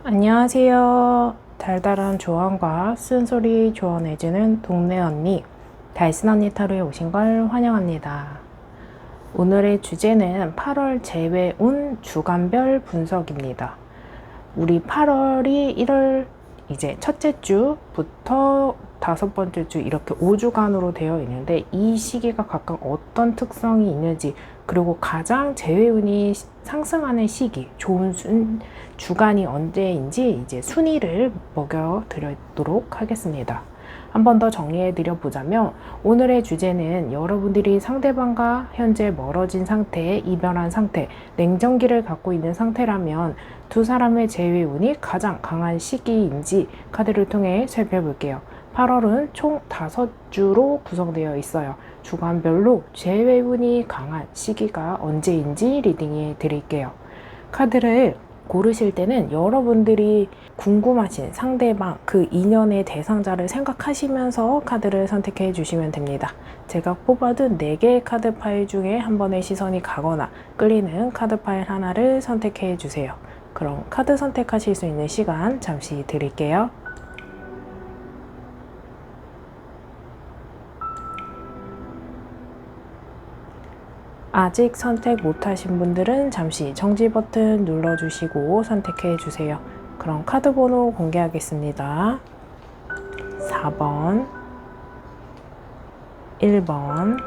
안녕하세요. 달달한 조언과 쓴소리 조언해주는 동네 언니, 달슨 언니 타로에 오신 걸 환영합니다. 오늘의 주제는 8월 재회운 주간별 분석입니다. 우리 8월이 1월 이제 첫째 주부터 다섯 번째 주 이렇게 5주간으로 되어 있는데 이 시기가 각각 어떤 특성이 있는지, 그리고 가장 재회운이 상승하는 시기, 좋은 주간이 언제인지 이제 순위를 먹여드리도록 하겠습니다. 한 번 더 정리해 드려 보자면, 오늘의 주제는 여러분들이 상대방과 현재 멀어진 상태, 이별한 상태, 냉정기를 갖고 있는 상태라면 두 사람의 재회운이 가장 강한 시기인지 카드를 통해 살펴볼게요. 8월은 총 5주로 구성되어 있어요. 주간별로 재회운이 강한 시기가 언제인지 리딩해 드릴게요. 카드를 고르실 때는 여러분들이 궁금하신 상대방, 그 인연의 대상자를 생각하시면서 카드를 선택해 주시면 됩니다. 제가 뽑아둔 4개의 카드 파일 중에 한 번의 시선이 가거나 끌리는 카드 파일 하나를 선택해 주세요. 그럼 카드 선택하실 수 있는 시간 잠시 드릴게요. 아직 선택 못하신 분들은 잠시 정지 버튼 눌러주시고 선택해 주세요. 그럼 카드 번호 공개하겠습니다. 4번, 1번,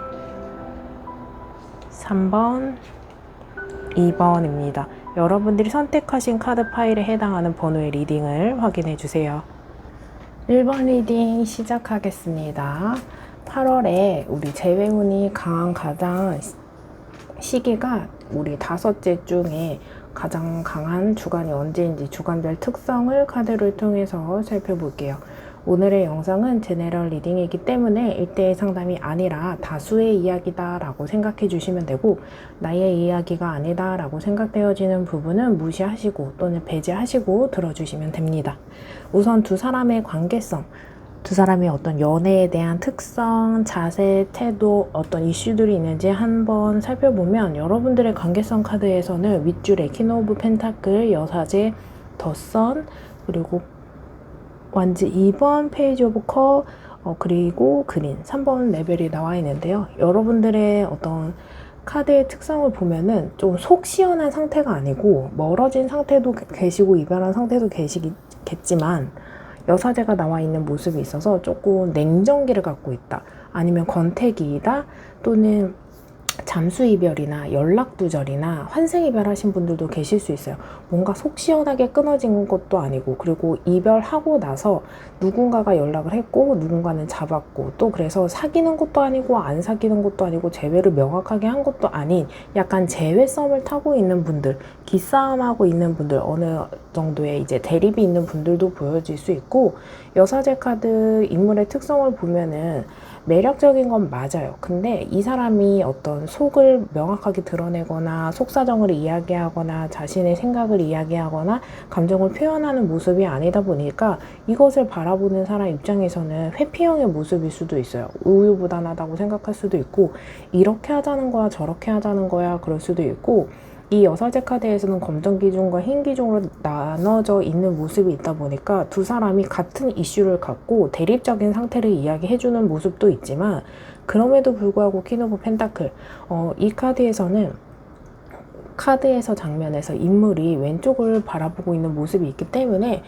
3번, 2번입니다. 여러분들이 선택하신 카드 파일에 해당하는 번호의 리딩을 확인해 주세요. 1번 리딩 시작하겠습니다. 8월에 우리 재회운이 강한 가장 시기가 우리 5째 중에 가장 강한 주간이 언제인지 주간별 특성을 카드를 통해서 살펴볼게요. 오늘의 영상은 제네럴 리딩이기 때문에 1대1 상담이 아니라 다수의 이야기다 라고 생각해 주시면 되고, 나의 이야기가 아니다 라고 생각되어지는 부분은 무시하시고 또는 배제하시고 들어주시면 됩니다. 우선 두 사람의 관계성, 두 사람이 어떤 연애에 대한 특성, 자세, 태도, 어떤 이슈들이 있는지 한번 살펴보면, 여러분들의 관계성 카드에서는 윗줄에 퀸 오브 펜타클, 여사제, 더 선, 그리고 완지 2번 페이지 오브 컵, 그리고 그린 3번 레벨이 나와 있는데요. 여러분들의 어떤 카드의 특성을 보면은 좀 속 시원한 상태가 아니고 멀어진 상태도 계시고 이별한 상태도 계시겠지만 여사제가 나와 있는 모습이 있어서 조금 냉정기를 갖고 있다, 아니면 권태기이다, 또는 잠수 이별이나 연락 두절이나 환생 이별하신 분들도 계실 수 있어요. 뭔가 속 시원하게 끊어진 것도 아니고, 그리고 이별하고 나서 누군가가 연락을 했고 누군가는 잡았고, 또 그래서 사귀는 것도 아니고 안 사귀는 것도 아니고 재회를 명확하게 한 것도 아닌 약간 재회 썸을 타고 있는 분들, 기싸움하고 있는 분들, 어느 정도의 이제 대립이 있는 분들도 보여질 수 있고, 여사제 카드 인물의 특성을 보면은 매력적인 건 맞아요. 근데 이 사람이 어떤 속을 명확하게 드러내거나 속사정을 이야기하거나 자신의 생각을 이야기하거나 감정을 표현하는 모습이 아니다 보니까 이것을 바라보는 사람 입장에서는 회피형의 모습일 수도 있어요. 우유부단하다고 생각할 수도 있고, 이렇게 하자는 거야 저렇게 하자는 거야 그럴 수도 있고, 이 여사제 카드에서는 검정 기준과 흰 기준으로 나눠져 있는 모습이 있다 보니까 두 사람이 같은 이슈를 갖고 대립적인 상태를 이야기해주는 모습도 있지만, 그럼에도 불구하고 퀸 오브 펜타클, 이 카드에서는 카드에서 장면에서 인물이 왼쪽을 바라보고 있는 모습이 있기 때문에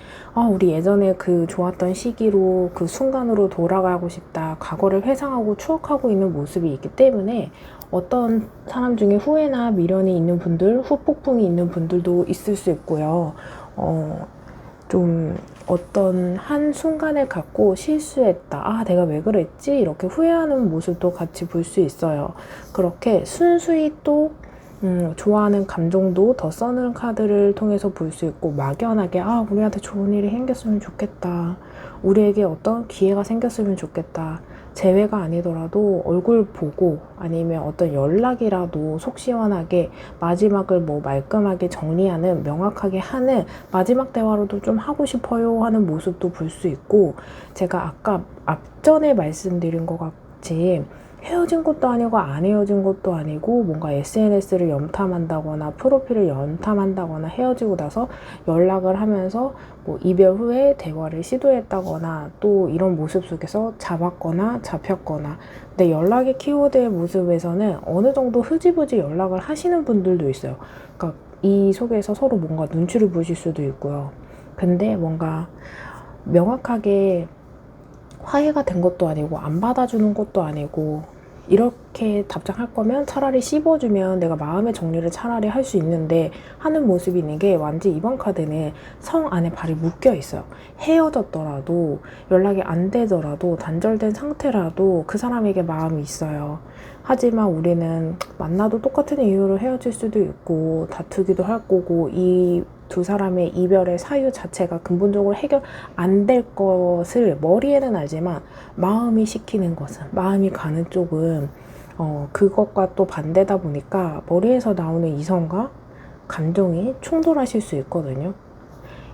우리 예전에 그 좋았던 시기로 그 순간으로 돌아가고 싶다, 과거를 회상하고 추억하고 있는 모습이 있기 때문에 어떤 사람 중에 후회나 미련이 있는 분들, 후폭풍이 있는 분들도 있을 수 있고요. 좀 어떤 한 순간을 갖고 실수했다, 내가 왜 그랬지, 이렇게 후회하는 모습도 같이 볼 수 있어요. 그렇게 순수히 또 좋아하는 감정도 더 써는 카드를 통해서 볼 수 있고, 막연하게 우리한테 좋은 일이 생겼으면 좋겠다, 우리에게 어떤 기회가 생겼으면 좋겠다, 재회가 아니더라도 얼굴 보고 아니면 어떤 연락이라도 속 시원하게 마지막을 말끔하게 정리하는, 명확하게 하는 마지막 대화로도 좀 하고 싶어요 하는 모습도 볼 수 있고, 제가 아까 앞전에 말씀드린 것 같이 헤어진 것도 아니고 안 헤어진 것도 아니고 뭔가 SNS를 염탐한다거나 프로필을 염탐한다거나 헤어지고 나서 연락을 하면서 뭐 이별 후에 대화를 시도했다거나 또 이런 모습 속에서 잡았거나 잡혔거나, 근데 연락의 키워드의 모습에서는 어느 정도 흐지부지 연락을 하시는 분들도 있어요. 그러니까 이 속에서 서로 뭔가 눈치를 보실 수도 있고요. 근데 뭔가 명확하게 화해가 된 것도 아니고 안 받아주는 것도 아니고, 이렇게 답장할 거면 차라리 씹어주면 내가 마음의 정리를 차라리 할 수 있는데 하는 모습이 있는 게, 완전 이번 카드는 성 안에 발이 묶여 있어요. 헤어졌더라도 연락이 안 되더라도 단절된 상태라도 그 사람에게 마음이 있어요. 하지만 우리는 만나도 똑같은 이유로 헤어질 수도 있고 다투기도 할 거고, 이 두 사람의 이별의 사유 자체가 근본적으로 해결 안 될 것을 머리에는 알지만 마음이 시키는 것은, 마음이 가는 쪽은 그것과 또 반대다 보니까 머리에서 나오는 이성과 감정이 충돌하실 수 있거든요.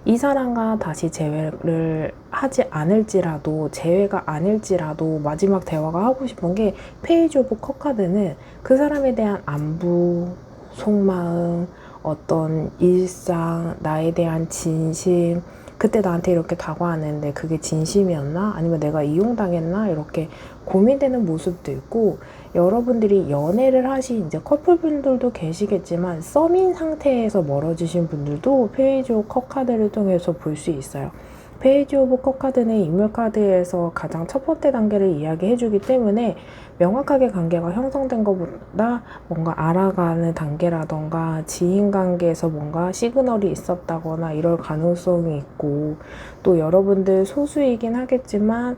이 사람과 다시 재회를 하지 않을지라도, 재회가 아닐지라도 마지막 대화가 하고 싶은 게, 페이지 오브 컵 카드는 그 사람에 대한 안부, 속마음, 어떤 일상, 나에 대한 진심, 그때 나한테 이렇게 다가왔는데 그게 진심이었나? 아니면 내가 이용당했나? 이렇게 고민되는 모습도 있고, 여러분들이 연애를 하신 이제 커플분들도 계시겠지만 썸인 상태에서 멀어지신 분들도 페이지 오브 컵 카드를 통해서 볼 수 있어요. 페이지 오브 컵 카드는 인물 카드에서 가장 첫 번째 단계를 이야기해 주기 때문에, 명확하게 관계가 형성된 것보다 뭔가 알아가는 단계라던가 지인 관계에서 뭔가 시그널이 있었다거나 이럴 가능성이 있고, 또 여러분들 소수이긴 하겠지만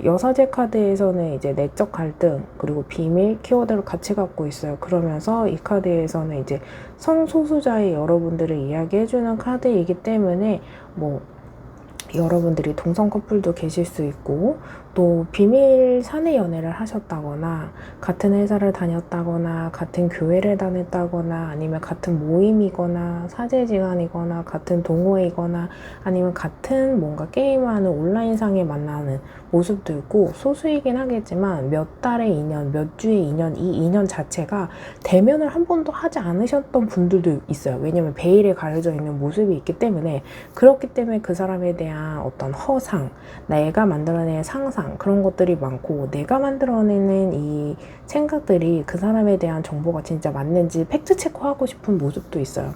여사제 카드에서는 이제 내적 갈등 그리고 비밀 키워드를 같이 갖고 있어요. 그러면서 이 카드에서는 이제 성소수자의 여러분들을 이야기해주는 카드이기 때문에, 뭐 여러분들이 동성 커플도 계실 수 있고, 또 비밀 사내 연애를 하셨다거나 같은 회사를 다녔다거나 같은 교회를 다녔다거나 아니면 같은 모임이거나 사제지간이거나 같은 동호회이거나 아니면 같은 뭔가 게임하는 온라인상에 만나는 모습도 있고, 소수이긴 하겠지만 몇 달의 인연, 몇 주의 인연, 이 인연 자체가 대면을 한 번도 하지 않으셨던 분들도 있어요. 왜냐면 베일에 가려져 있는 모습이 있기 때문에. 그렇기 때문에 그 사람에 대한 어떤 허상, 내가 만들어낸 상상, 그런 것들이 많고, 내가 만들어내는 이 생각들이 그 사람에 대한 정보가 진짜 맞는지 팩트 체크하고 싶은 모습도 있어요.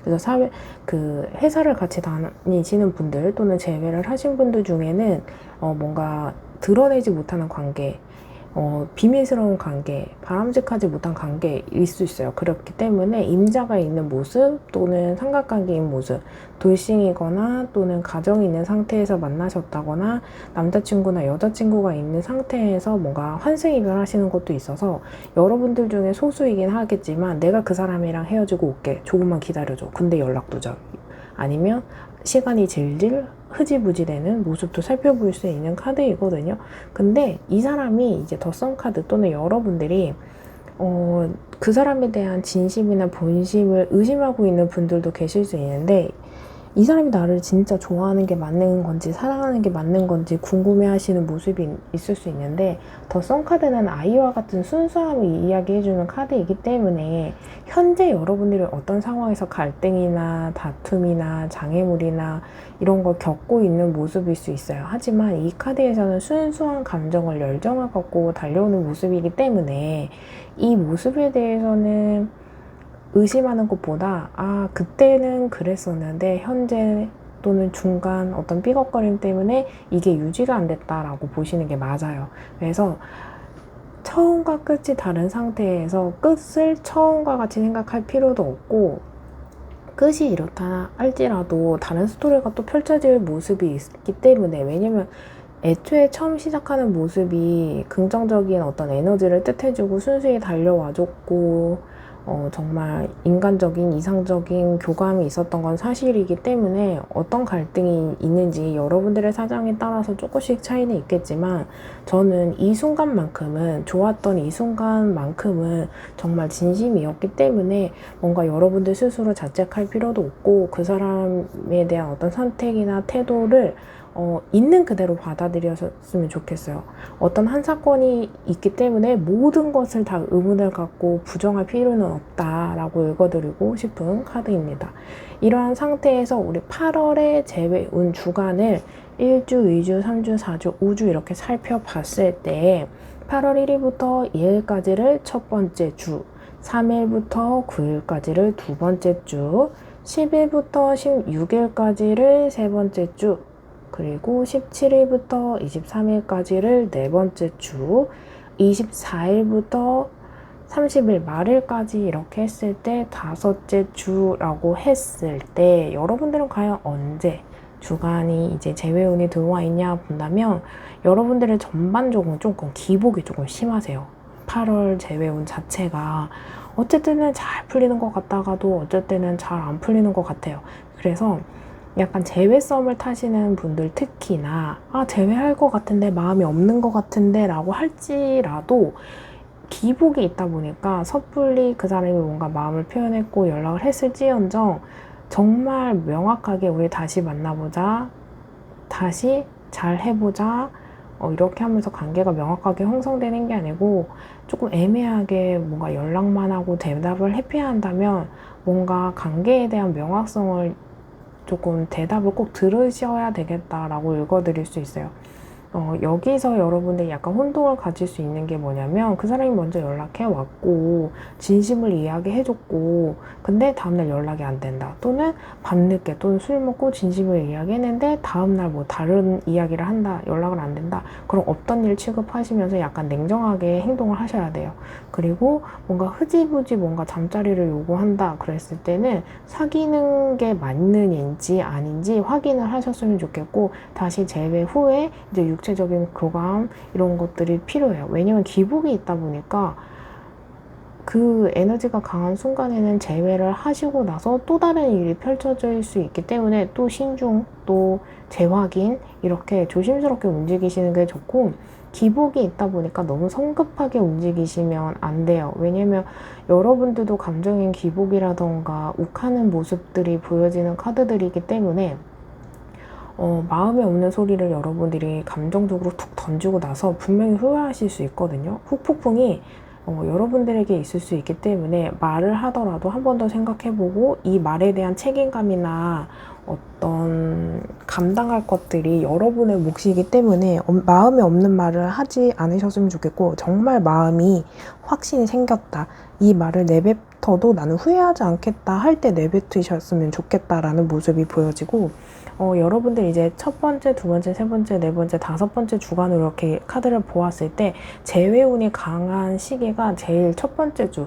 그래서 회사를 같이 다니시는 분들 또는 재회를 하신 분들 중에는 뭔가 드러내지 못하는 관계, 비밀스러운 관계, 바람직하지 못한 관계일 수 있어요. 그렇기 때문에 임자가 있는 모습 또는 삼각관계인 모습, 돌싱이거나 또는 가정이 있는 상태에서 만나셨다거나 남자친구나 여자친구가 있는 상태에서 뭔가 환승이별 하시는 것도 있어서, 여러분들 중에 소수이긴 하겠지만 내가 그 사람이랑 헤어지고 올게, 조금만 기다려줘, 근데 연락도 줘, 아니면 시간이 질질 흐지부지 되는 모습도 살펴볼 수 있는 카드이거든요. 근데 이 사람이 이제 더 선 카드 또는 여러분들이 그 사람에 대한 진심이나 본심을 의심하고 있는 분들도 계실 수 있는데, 이 사람이 나를 진짜 좋아하는 게 맞는 건지 사랑하는 게 맞는 건지 궁금해 하시는 모습이 있을 수 있는데, 더 선 카드는 아이와 같은 순수함을 이야기해주는 카드이기 때문에 현재 여러분들이 어떤 상황에서 갈등이나 다툼이나 장애물이나 이런 걸 겪고 있는 모습일 수 있어요. 하지만 이 카드에서는 순수한 감정을, 열정을 갖고 달려오는 모습이기 때문에 이 모습에 대해서는 의심하는 것보다, 그때는 그랬었는데 현재 또는 중간 어떤 삐걱거림 때문에 이게 유지가 안 됐다라고 보시는 게 맞아요. 그래서 처음과 끝이 다른 상태에서 끝을 처음과 같이 생각할 필요도 없고, 끝이 이렇다 할지라도 다른 스토리가 또 펼쳐질 모습이 있기 때문에, 왜냐면 애초에 처음 시작하는 모습이 긍정적인 어떤 에너지를 뜻해주고 순수히 달려와줬고 정말 인간적인 이상적인 교감이 있었던 건 사실이기 때문에, 어떤 갈등이 있는지 여러분들의 사정에 따라서 조금씩 차이는 있겠지만, 저는 이 순간만큼은, 좋았던 이 순간만큼은 정말 진심이었기 때문에 뭔가 여러분들 스스로 자책할 필요도 없고, 그 사람에 대한 어떤 선택이나 태도를 있는 그대로 받아들였으면 좋겠어요. 어떤 한 사건이 있기 때문에 모든 것을 다 의문을 갖고 부정할 필요는 없다라고 읽어드리고 싶은 카드입니다. 이러한 상태에서 우리 8월의 재회운 주간을 1주, 2주, 3주, 4주, 5주 이렇게 살펴봤을 때 8월 1일부터 2일까지를 첫 번째 주, 3일부터 9일까지를 두 번째 주, 10일부터 16일까지를 세 번째 주, 그리고 17일부터 23일까지를 네 번째 주, 24일부터 30일 말일까지 이렇게 했을 때 다섯째 주라고 했을 때 여러분들은 과연 언제 주간이 이제 재회운이 들어와 있냐 본다면 여러분들의 전반적으로 조금 기복이 조금 심하세요. 8월 재회운 자체가 어쩔 때는 잘 풀리는 것 같다가도 어쩔 때는 잘 안 풀리는 것 같아요. 그래서 약간 재회썸을 타시는 분들 특히나 재회할 것 같은데 마음이 없는 것 같은데 라고 할지라도 기복이 있다 보니까 섣불리 그 사람이 뭔가 마음을 표현했고 연락을 했을지언정 정말 명확하게 우리 다시 만나보자, 다시 잘 해보자, 이렇게 하면서 관계가 명확하게 형성되는 게 아니고 조금 애매하게 뭔가 연락만 하고 대답을 회피한다면 뭔가 관계에 대한 명확성을 조금 대답을 꼭 들으셔야 되겠다라고 읽어드릴 수 있어요. 여기서 여러분들이 약간 혼동을 가질 수 있는 게 뭐냐면 그 사람이 먼저 연락해 왔고 진심을 이야기해줬고 근데 다음날 연락이 안 된다, 또는 밤늦게 또는 술 먹고 진심을 이야기했는데 다음날 뭐 다른 이야기를 한다, 연락을 안 된다, 그럼 없던 일 취급하시면서 약간 냉정하게 행동을 하셔야 돼요. 그리고 뭔가 흐지부지 뭔가 잠자리를 요구한다 그랬을 때는 사귀는 게 맞는지 아닌지 확인을 하셨으면 좋겠고 다시 재회 후에 이제 육체적인 교감 이런 것들이 필요해요. 왜냐면 기복이 있다 보니까 그 에너지가 강한 순간에는 재회를 하시고 나서 또 다른 일이 펼쳐질 수 있기 때문에 또 신중, 또 재확인 이렇게 조심스럽게 움직이시는 게 좋고 기복이 있다 보니까 너무 성급하게 움직이시면 안 돼요. 왜냐면 여러분들도 감정인 기복이라던가 욱하는 모습들이 보여지는 카드들이기 때문에 마음에 없는 소리를 여러분들이 감정적으로 툭 던지고 나서 분명히 후회하실 수 있거든요. 후폭풍이 여러분들에게 있을 수 있기 때문에 말을 하더라도 한 번 더 생각해보고 이 말에 대한 책임감이나 어떤 감당할 것들이 여러분의 몫이기 때문에 마음에 없는 말을 하지 않으셨으면 좋겠고 정말 마음이 확신이 생겼다, 이 말을 내뱉어도 나는 후회하지 않겠다 할 때 내뱉으셨으면 좋겠다라는 모습이 보여지고 여러분들 이제 첫 번째, 두 번째, 세 번째, 네 번째, 다섯 번째 주간으로 이렇게 카드를 보았을 때 재회운이 강한 시기가 제일 첫 번째 주,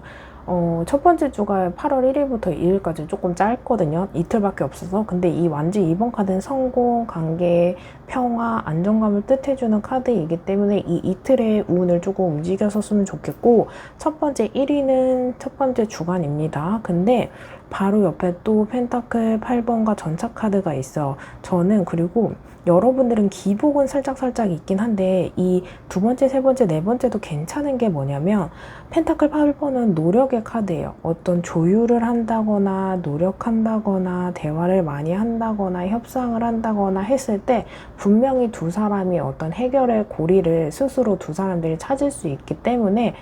첫 번째 주가 8월 1일부터 2일까지 조금 짧거든요. 이틀밖에 없어서. 근데 이 완전 이번 카드는 성공, 관계, 평화, 안정감을 뜻해주는 카드이기 때문에 이 이틀의 운을 조금 움직였었으면 좋겠고 첫 번째 1위는 첫 번째 주간입니다. 근데 바로 옆에 또 펜타클 8번과 전차 카드가 있어요. 저는 그리고 여러분들은 기복은 살짝 있긴 한데 이 두 번째, 세 번째, 네 번째도 괜찮은 게 뭐냐면 펜타클 8번은 노력의 카드예요. 어떤 조율을 한다거나 노력한다거나 대화를 많이 한다거나 협상을 한다거나 했을 때 분명히 두 사람이 어떤 해결의 고리를 스스로 두 사람들이 찾을 수 있기 때문에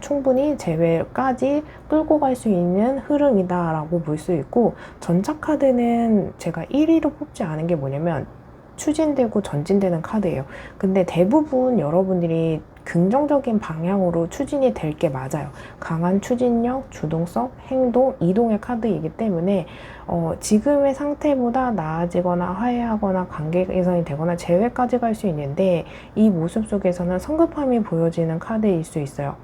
충분히 재회까지 끌고 갈 수 있는 흐름이다 라고 볼 수 있고 전차 카드는 제가 1위로 뽑지 않은 게 뭐냐면 추진되고 전진되는 카드예요. 근데 대부분 여러분들이 긍정적인 방향으로 추진이 될 게 맞아요. 강한 추진력, 주동성, 행동, 이동의 카드이기 때문에 지금의 상태보다 나아지거나 화해하거나 관계 개선이 되거나 재회까지 갈 수 있는데 이 모습 속에서는 성급함이 보여지는 카드일 수 있어요.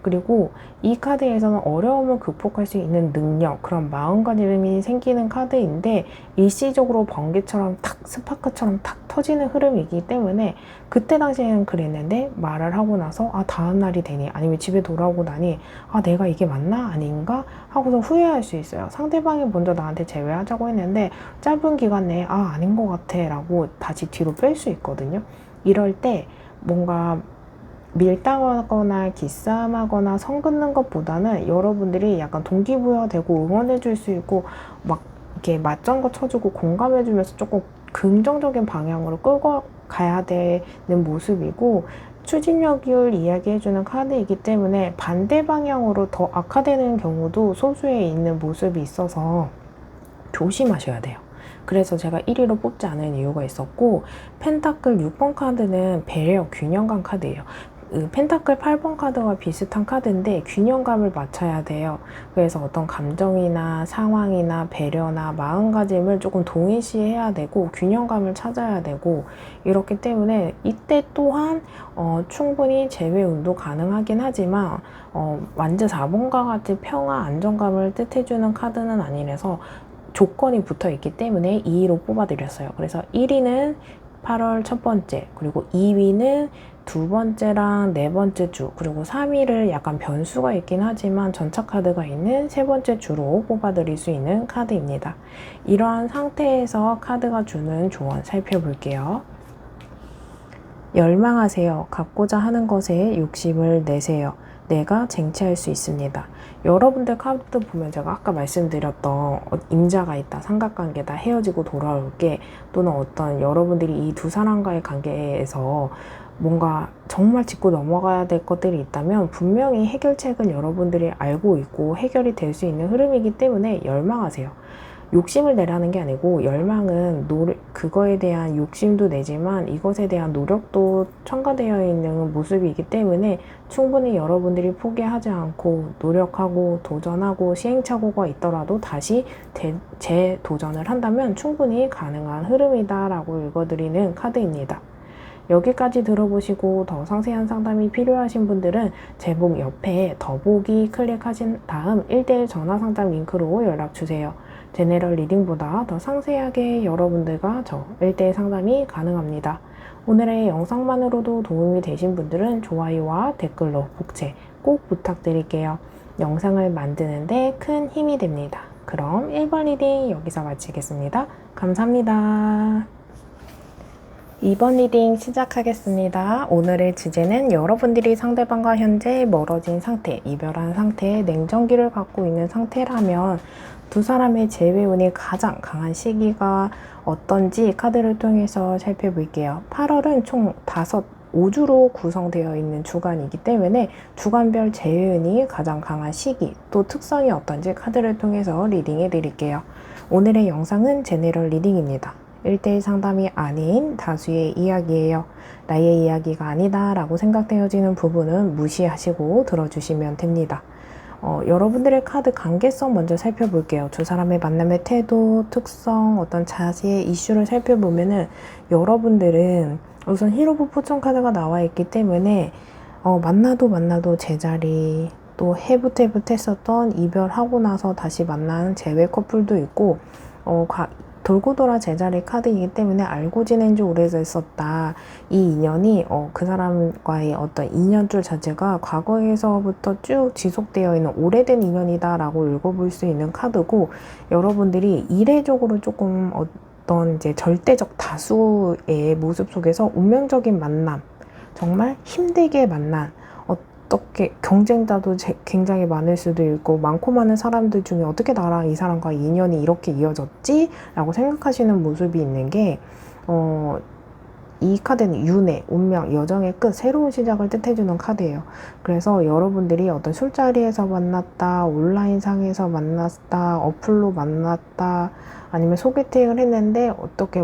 그리고 이 카드에서는 어려움을 극복할 수 있는 능력, 그런 마음가짐이 생기는 카드인데 일시적으로 번개처럼 탁, 스파크처럼 탁 터지는 흐름이기 때문에 그때 당시에는 그랬는데 말을 하고 나서 다음 날이 되니 아니면 집에 돌아오고 나니 내가 이게 맞나 아닌가 하고서 후회할 수 있어요. 상대방이 먼저 나한테 재회하자고 했는데 짧은 기간 내에 아닌 것 같아 라고 다시 뒤로 뺄 수 있거든요. 이럴 때 뭔가 밀당하거나 기싸움하거나 선 긋는 것보다는 여러분들이 약간 동기부여되고 응원해줄 수 있고 막 이렇게 맞장구 쳐주고 공감해주면서 조금 긍정적인 방향으로 끌고 가야 되는 모습이고, 추진력을 이야기해주는 카드이기 때문에 반대 방향으로 더 악화되는 경우도 소수에 있는 모습이 있어서 조심하셔야 돼요. 그래서 제가 1위로 뽑지 않은 이유가 있었고, 펜타클 6번 카드는 배려, 균형감 카드예요. 펜타클 8번 카드와 비슷한 카드인데 균형감을 맞춰야 돼요. 그래서 어떤 감정이나 상황이나 배려나 마음가짐을 조금 동일시해야 되고 균형감을 찾아야 되고, 이렇기 때문에 이때 또한 충분히 제외운도 가능하긴 하지만 완전 4번과 같이 평화, 안정감을 뜻해주는 카드는 아니라서 조건이 붙어 있기 때문에 2위로 뽑아드렸어요. 그래서 1위는 8월 첫 번째, 그리고 2위는 두 번째랑 네 번째 주, 그리고 3위를 약간 변수가 있긴 하지만 전차 카드가 있는 세 번째 주로 뽑아드릴 수 있는 카드입니다. 이러한 상태에서 카드가 주는 조언 살펴볼게요. 열망하세요. 갖고자 하는 것에 욕심을 내세요. 내가 쟁취할 수 있습니다. 여러분들 카드 보면 제가 아까 말씀드렸던 임자가 있다, 삼각관계다, 헤어지고 돌아올게, 또는 어떤 여러분들이 이 두 사람과의 관계에서 뭔가 정말 짚고 넘어가야 될 것들이 있다면 분명히 해결책은 여러분들이 알고 있고 해결이 될 수 있는 흐름이기 때문에 열망하세요. 욕심을 내라는 게 아니고, 열망은 그거에 대한 욕심도 내지만 이것에 대한 노력도 첨가되어 있는 모습이기 때문에 충분히 여러분들이 포기하지 않고 노력하고 도전하고 시행착오가 있더라도 다시 재도전을 한다면 충분히 가능한 흐름이다 라고 읽어드리는 카드입니다. 여기까지 들어보시고 더 상세한 상담이 필요하신 분들은 제목 옆에 더보기 클릭하신 다음 1대1 전화 상담 링크로 연락주세요. 제네럴 리딩보다 더 상세하게 여러분들과 저 1대1 상담이 가능합니다. 오늘의 영상만으로도 도움이 되신 분들은 좋아요와 댓글로 복제 꼭 부탁드릴게요. 영상을 만드는데 큰 힘이 됩니다. 그럼 1번 리딩 여기서 마치겠습니다. 감사합니다. 2번 리딩 시작하겠습니다. 오늘의 주제는 여러분들이 상대방과 현재 멀어진 상태, 이별한 상태, 냉정기를 갖고 있는 상태라면 두 사람의 재회운이 가장 강한 시기가 어떤지 카드를 통해서 살펴볼게요. 8월은 총 5주로 구성되어 있는 주간이기 때문에 주간별 재회운이 가장 강한 시기, 또 특성이 어떤지 카드를 통해서 리딩해 드릴게요. 오늘의 영상은 제네럴 리딩입니다. 1대1 상담이 아닌 다수의 이야기예요. 나의 이야기가 아니다 라고 생각되어지는 부분은 무시하시고 들어주시면 됩니다. 여러분들의 카드 관계성 먼저 살펴볼게요. 두 사람의 만남의 태도, 특성, 어떤 자세의 이슈를 살펴보면은 여러분들은 우선 히로부 포천 카드가 나와 있기 때문에 만나도 제자리, 또 해붓했었던 이별하고 나서 다시 만나는 재회 커플도 있고, 돌고 돌아 제자리 카드이기 때문에 알고 지낸 지 오래됐었다. 이 인연이 그 사람과의 어떤 인연줄 자체가 과거에서부터 쭉 지속되어 있는 오래된 인연이다 라고 읽어볼 수 있는 카드고, 여러분들이 이례적으로 조금 어떤 이제 절대적 다수의 모습 속에서 운명적인 만남, 정말 힘들게 만난, 어떻게 경쟁자도 굉장히 많을 수도 있고, 많고 많은 사람들 중에 어떻게 나랑 이 사람과 인연이 이렇게 이어졌지? 라고 생각하시는 모습이 있는 게, 이 카드는 윤회, 운명, 여정의 끝, 새로운 시작을 뜻해주는 카드예요. 그래서 여러분들이 어떤 술자리에서 만났다, 온라인상에서 만났다, 어플로 만났다, 아니면 소개팅을 했는데 어떻게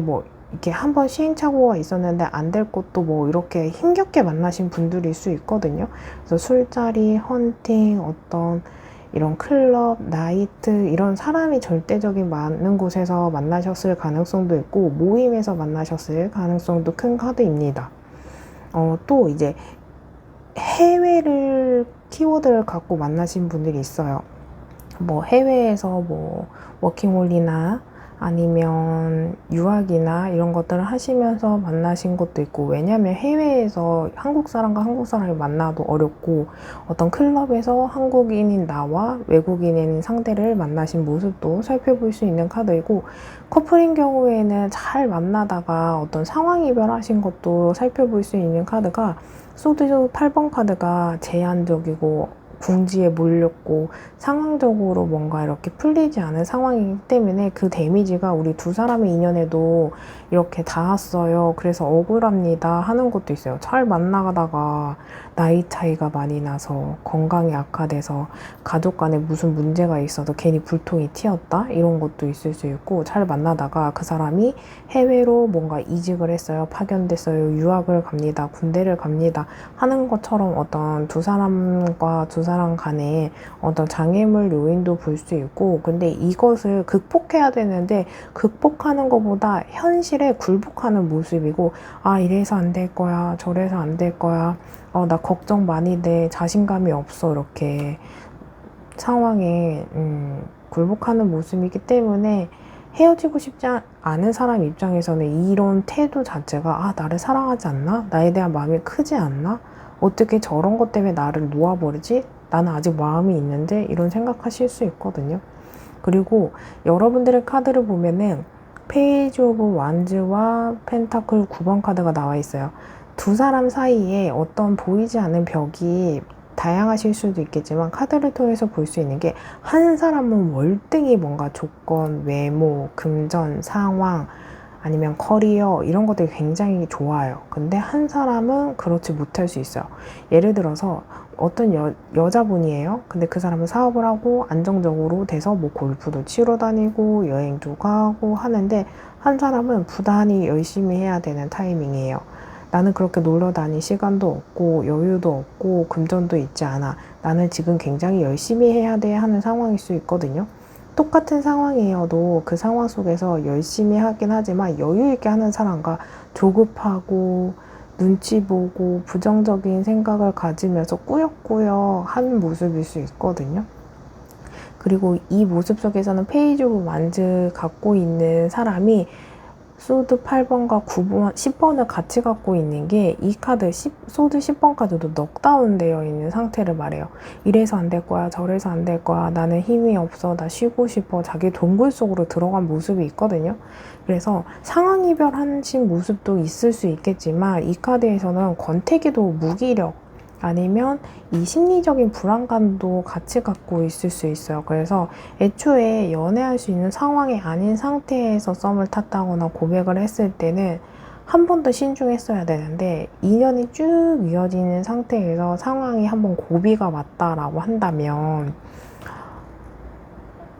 이렇게 한번 시행착오가 있었는데 안 될 것도 이렇게 힘겹게 만나신 분들일 수 있거든요. 그래서 술자리, 헌팅, 어떤 이런 클럽, 나이트, 이런 사람이 절대적인 많은 곳에서 만나셨을 가능성도 있고, 모임에서 만나셨을 가능성도 큰 카드입니다. 또 이제 해외를 키워드를 갖고 만나신 분들이 있어요. 해외에서 워킹홀리나 아니면 유학이나 이런 것들을 하시면서 만나신 것도 있고, 왜냐면 해외에서 한국 사람과 한국 사람이 만나도 어렵고, 어떤 클럽에서 한국인인 나와 외국인인 상대를 만나신 모습도 살펴볼 수 있는 카드이고, 커플인 경우에는 잘 만나다가 어떤 상황 이별하신 것도 살펴볼 수 있는 카드가, 소드 8번 카드가 제한적이고 궁지에 몰렸고 상황적으로 뭔가 이렇게 풀리지 않은 상황이기 때문에 그 데미지가 우리 두 사람의 인연에도 이렇게 닿았어요. 그래서 억울합니다 하는 것도 있어요. 잘 만나다가 나이 차이가 많이 나서 건강이 악화돼서 가족 간에 무슨 문제가 있어도 괜히 불통이 튀었다 이런 것도 있을 수 있고, 잘 만나다가 그 사람이 해외로 뭔가 이직을 했어요. 파견됐어요. 유학을 갑니다. 군대를 갑니다 하는 것처럼 어떤 두 사람과 두 사람 간에 어떤 장애물 요인도 볼 수 있고, 근데 이것을 극복해야 되는데 극복하는 것보다 현실에 굴복하는 모습이고, 아 이래서 안 될 거야 저래서 안 될 거야, 나 걱정 많이 돼, 자신감이 없어, 이렇게 상황에 굴복하는 모습이기 때문에 헤어지고 싶지 않은 사람 입장에서는 이런 태도 자체가 나를 사랑하지 않나? 나에 대한 마음이 크지 않나? 어떻게 저런 것 때문에 나를 놓아버리지? 나는 아직 마음이 있는데? 이런 생각하실 수 있거든요. 그리고 여러분들의 카드를 보면은 페이지 오브 완즈와 펜타클 9번 카드가 나와 있어요. 두 사람 사이에 어떤 보이지 않는 벽이 다양하실 수도 있겠지만 카드를 통해서 볼 수 있는 게, 한 사람은 월등히 뭔가 조건, 외모, 금전, 상황, 아니면 커리어 이런 것들이 굉장히 좋아요. 근데 한 사람은 그렇지 못할 수 있어요. 예를 들어서 어떤 여자분이에요. 근데 그 사람은 사업을 하고 안정적으로 돼서 뭐 골프도 치러 다니고 여행도 가고 하는데, 한 사람은 부단히 열심히 해야 되는 타이밍이에요. 나는 그렇게 놀러 다닐 시간도 없고 여유도 없고 금전도 있지 않아. 나는 지금 굉장히 열심히 해야 돼 하는 상황일 수 있거든요. 똑같은 상황이어도 그 상황 속에서 열심히 하긴 하지만 여유 있게 하는 사람과 조급하고 눈치 보고 부정적인 생각을 가지면서 꾸역꾸역 하는 모습일 수 있거든요. 그리고 이 모습 속에서는 페이지 오브 완즈 갖고 있는 사람이 소드 8번과 9번, 10번을 같이 갖고 있는 게, 이 카드 소드 10번 카드도 넉다운 되어 있는 상태를 말해요. 이래서 안 될 거야 저래서 안 될 거야, 나는 힘이 없어, 나 쉬고 싶어, 자기 동굴 속으로 들어간 모습이 있거든요. 그래서 상황 이별하신 모습도 있을 수 있겠지만, 이 카드에서는 권태기도 무기력, 아니면 이 심리적인 불안감도 같이 갖고 있을 수 있어요. 그래서 애초에 연애할 수 있는 상황이 아닌 상태에서 썸을 탔다거나 고백을 했을 때는 한 번 더 신중했어야 되는데, 2년이 쭉 이어지는 상태에서 상황이 한번 고비가 왔다라고 한다면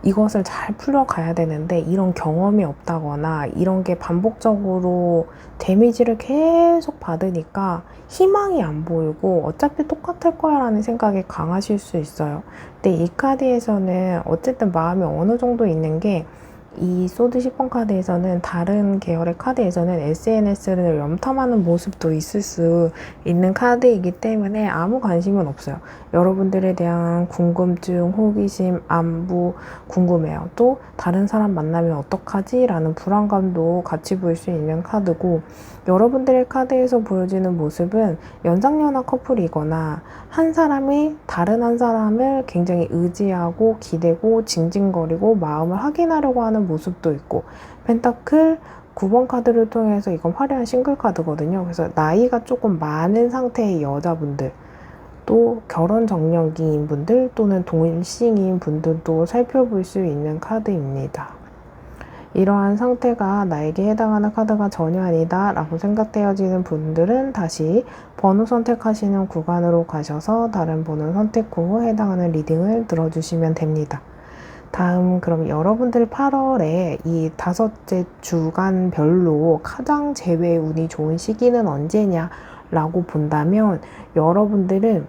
이것을 잘 풀어가야 되는데, 이런 경험이 없다거나 이런 게 반복적으로 데미지를 계속 받으니까 희망이 안 보이고 어차피 똑같을 거야 라는 생각이 강하실 수 있어요. 근데 이 카드에서는 어쨌든 마음이 어느 정도 있는 게, 이 소드 10번 카드에서는, 다른 계열의 카드에서는 SNS를 염탐하는 모습도 있을 수 있는 카드이기 때문에 아무 관심은 없어요. 여러분들에 대한 궁금증, 호기심, 안부 궁금해요. 또 다른 사람 만나면 어떡하지? 라는 불안감도 같이 볼 수 있는 카드고, 여러분들의 카드에서 보여지는 모습은 연상연하 커플이거나 한 사람이 다른 한 사람을 굉장히 의지하고 기대고 징징거리고 마음을 확인하려고 하는 모습도 있고, 펜타클 9번 카드를 통해서 이건 화려한 싱글 카드거든요. 그래서 나이가 조금 많은 상태의 여자분들, 또 결혼 정년기인 분들 또는 동싱인 분들도 살펴볼 수 있는 카드입니다. 이러한 상태가 나에게 해당하는 카드가 전혀 아니다 라고 생각되어지는 분들은 다시 번호 선택하시는 구간으로 가셔서 다른 번호 선택 후 해당하는 리딩을 들어주시면 됩니다. 다음, 그럼 여러분들 8월에 이 5째 주간별로 가장 재회 운이 좋은 시기는 언제냐 라고 본다면, 여러분들은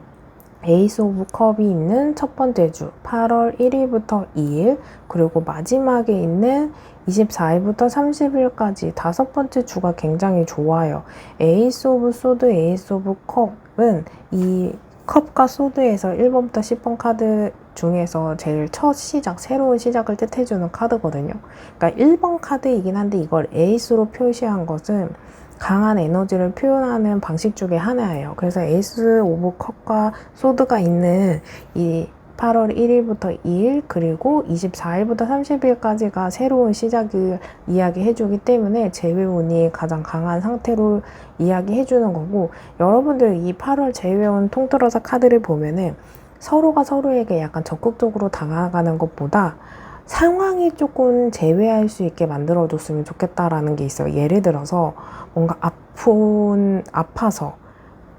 에이스 오브 컵이 있는 첫 번째 주 8월 1일부터 2일, 그리고 마지막에 있는 24일부터 30일까지 다섯 번째 주가 굉장히 좋아요. 에이스 오브 소드, 에이스 오브 컵은 이 컵과 소드에서 1번부터 10번 카드 중에서 제일 첫 시작, 새로운 시작을 뜻해주는 카드거든요. 그러니까 1번 카드이긴 한데 이걸 에이스로 표시한 것은 강한 에너지를 표현하는 방식 중에 하나예요. 그래서 에이스 오브 컵과 소드가 있는 이 8월 1일부터 2일 그리고 24일부터 30일까지가 새로운 시작을 이야기해주기 때문에 재회운이 가장 강한 상태로 이야기해주는 거고, 여러분들 이 8월 재회운 통틀어서 카드를 보면은 서로가 서로에게 약간 적극적으로 다가가는 것보다 상황이 조금 제외할 수 있게 만들어줬으면 좋겠다라는 게 있어요. 예를 들어서 뭔가 아파서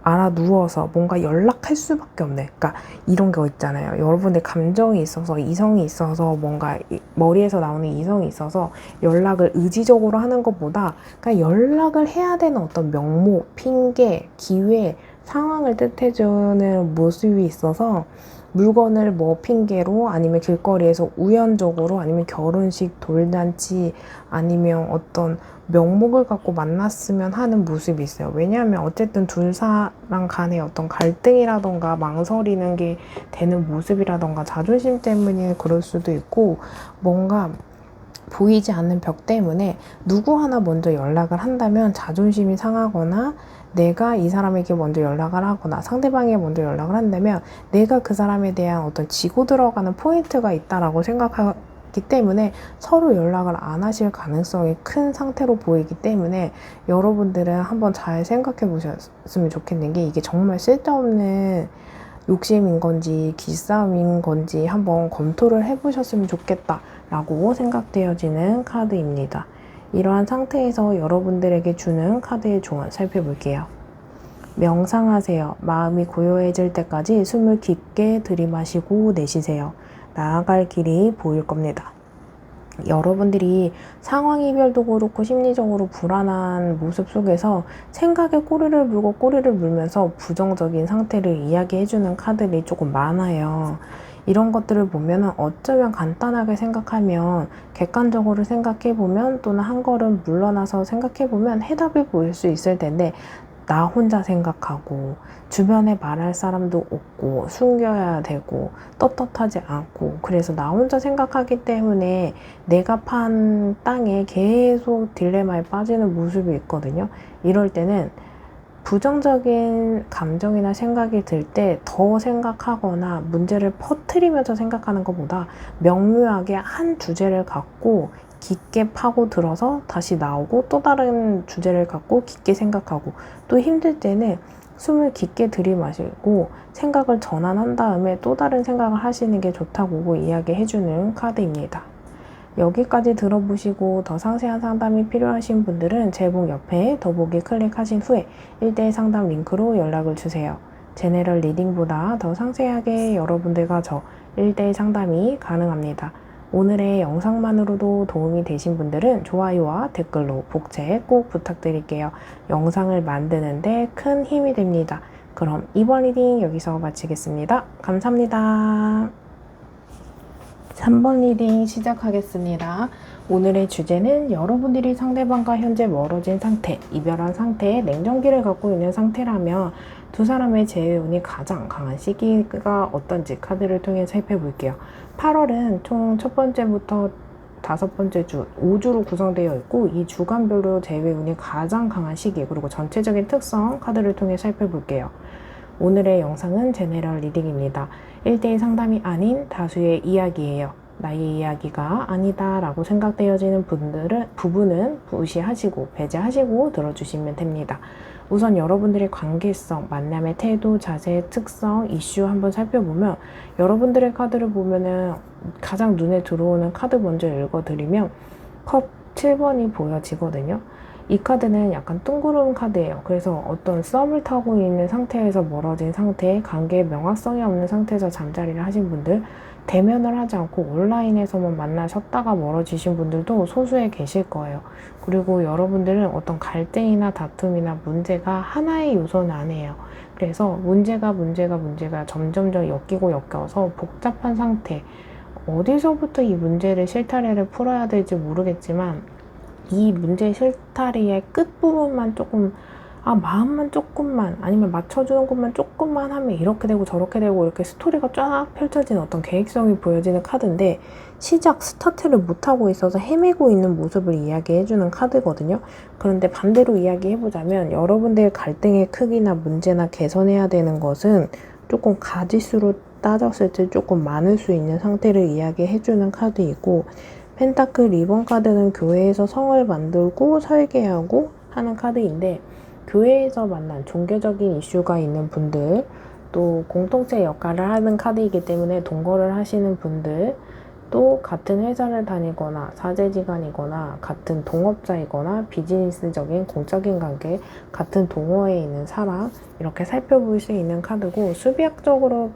알아 누워서 뭔가 연락할 수밖에 없네. 그러니까 이런 거 있잖아요. 여러분들 감정이 있어서 이성이 있어서 뭔가 머리에서 나오는 이성이 있어서 연락을 의지적으로 하는 것보다 그러니까 연락을 해야 되는 어떤 명목, 핑계, 기회, 상황을 뜻해주는 모습이 있어서 물건을 뭐 핑계로 아니면 길거리에서 우연적으로 아니면 결혼식, 돌잔치 아니면 어떤 명목을 갖고 만났으면 하는 모습이 있어요. 왜냐하면 어쨌든 둘 사람 간의 어떤 갈등이라던가 망설이는 게 되는 모습이라던가 자존심 때문에 그럴 수도 있고 뭔가 보이지 않는 벽 때문에 누구 하나 먼저 연락을 한다면 자존심이 상하거나 내가 이 사람에게 먼저 연락을 하거나 상대방에게 먼저 연락을 한다면 내가 그 사람에 대한 어떤 지고 들어가는 포인트가 있다라고 생각하기 때문에 서로 연락을 안 하실 가능성이 큰 상태로 보이기 때문에 여러분들은 한번 잘 생각해 보셨으면 좋겠는 게 이게 정말 쓸데없는 욕심인 건지 기싸움인 건지 한번 검토를 해보셨으면 좋겠다라고 생각되어지는 카드입니다. 이러한 상태에서 여러분들에게 주는 카드의 조언 살펴볼게요. 명상하세요. 마음이 고요해질 때까지 숨을 깊게 들이마시고 내쉬세요. 나아갈 길이 보일 겁니다. 여러분들이 상황 이별도 그렇고 심리적으로 불안한 모습 속에서 생각에 꼬리를 물고 꼬리를 물면서 부정적인 상태를 이야기해주는 카드들이 조금 많아요. 이런 것들을 보면 어쩌면 간단하게 생각하면 객관적으로 생각해보면 또는 한 걸음 물러나서 생각해보면 해답이 보일 수 있을 텐데 나 혼자 생각하고 주변에 말할 사람도 없고 숨겨야 되고 떳떳하지 않고 그래서 나 혼자 생각하기 때문에 내가 판 땅에 계속 딜레마에 빠지는 모습이 있거든요. 이럴 때는 부정적인 감정이나 생각이 들 때 더 생각하거나 문제를 퍼뜨리면서 생각하는 것보다 명료하게 한 주제를 갖고 깊게 파고들어서 다시 나오고 또 다른 주제를 갖고 깊게 생각하고 또 힘들 때는 숨을 깊게 들이마시고 생각을 전환한 다음에 또 다른 생각을 하시는 게 좋다고 이야기해주는 카드입니다. 여기까지 들어보시고 더 상세한 상담이 필요하신 분들은 제목 옆에 더보기 클릭하신 후에 1대1 상담 링크로 연락을 주세요. 제네럴 리딩보다 더 상세하게 여러분들과 저 1대1 상담이 가능합니다. 오늘의 영상만으로도 도움이 되신 분들은 좋아요와 댓글로 복채 꼭 부탁드릴게요. 영상을 만드는데 큰 힘이 됩니다. 그럼 이번 리딩 여기서 마치겠습니다. 감사합니다. 3번 리딩 시작하겠습니다. 오늘의 주제는 여러분들이 상대방과 현재 멀어진 상태, 이별한 상태에 냉정기를 갖고 있는 상태라면 두 사람의 재회운이 가장 강한 시기가 어떤지 카드를 통해 살펴볼게요. 8월은 총 첫 번째부터 5번째 주, 5주로 구성되어 있고 이 주간별로 재회운이 가장 강한 시기 그리고 전체적인 특성 카드를 통해 살펴볼게요. 오늘의 영상은 제네럴 리딩입니다. 1대1 상담이 아닌 다수의 이야기예요. 나의 이야기가 아니다 라고 생각되어지는 부분은 무시하시고 배제하시고 들어주시면 됩니다. 우선 여러분들의 관계성, 만남의 태도, 자세, 특성, 이슈 한번 살펴보면 여러분들의 카드를 보면은 가장 눈에 들어오는 카드 먼저 읽어드리면 컵 7번이 보여지거든요. 이 카드는 약간 뜬구름 카드예요. 그래서 어떤 썸을 타고 있는 상태에서 멀어진 상태, 관계의 명확성이 없는 상태에서 잠자리를 하신 분들, 대면을 하지 않고 온라인에서만 만나셨다가 멀어지신 분들도 소수에 계실 거예요. 그리고 여러분들은 어떤 갈등이나 다툼이나 문제가 하나의 요소는 아니에요. 그래서 문제가 점점점 엮여서 복잡한 상태, 어디서부터 이 문제를 실타래를 풀어야 될지 모르겠지만 이 문제의 실타래의 끝부분만 조금 마음만 조금만 아니면 맞춰주는 것만 조금만 하면 이렇게 되고 저렇게 되고 이렇게 스토리가 쫙 펼쳐지는 어떤 계획성이 보여지는 카드인데 스타트를 못하고 있어서 헤매고 있는 모습을 이야기해주는 카드거든요. 그런데 반대로 이야기해보자면 여러분들의 갈등의 크기나 문제나 개선해야 되는 것은 조금 가지수로 따졌을 때 조금 많을 수 있는 상태를 이야기해주는 카드이고 펜타클 리본 카드는 교회에서 성을 만들고 설계하고 하는 카드인데 교회에서 만난 종교적인 이슈가 있는 분들 또 공동체 역할을 하는 카드이기 때문에 동거를 하시는 분들, 또 같은 회사를 다니거나 사제지간이거나 같은 동업자이거나 비즈니스적인 공적인 관계, 같은 동호회에 있는 사람, 이렇게 살펴볼 수 있는 카드고, 수비학적으로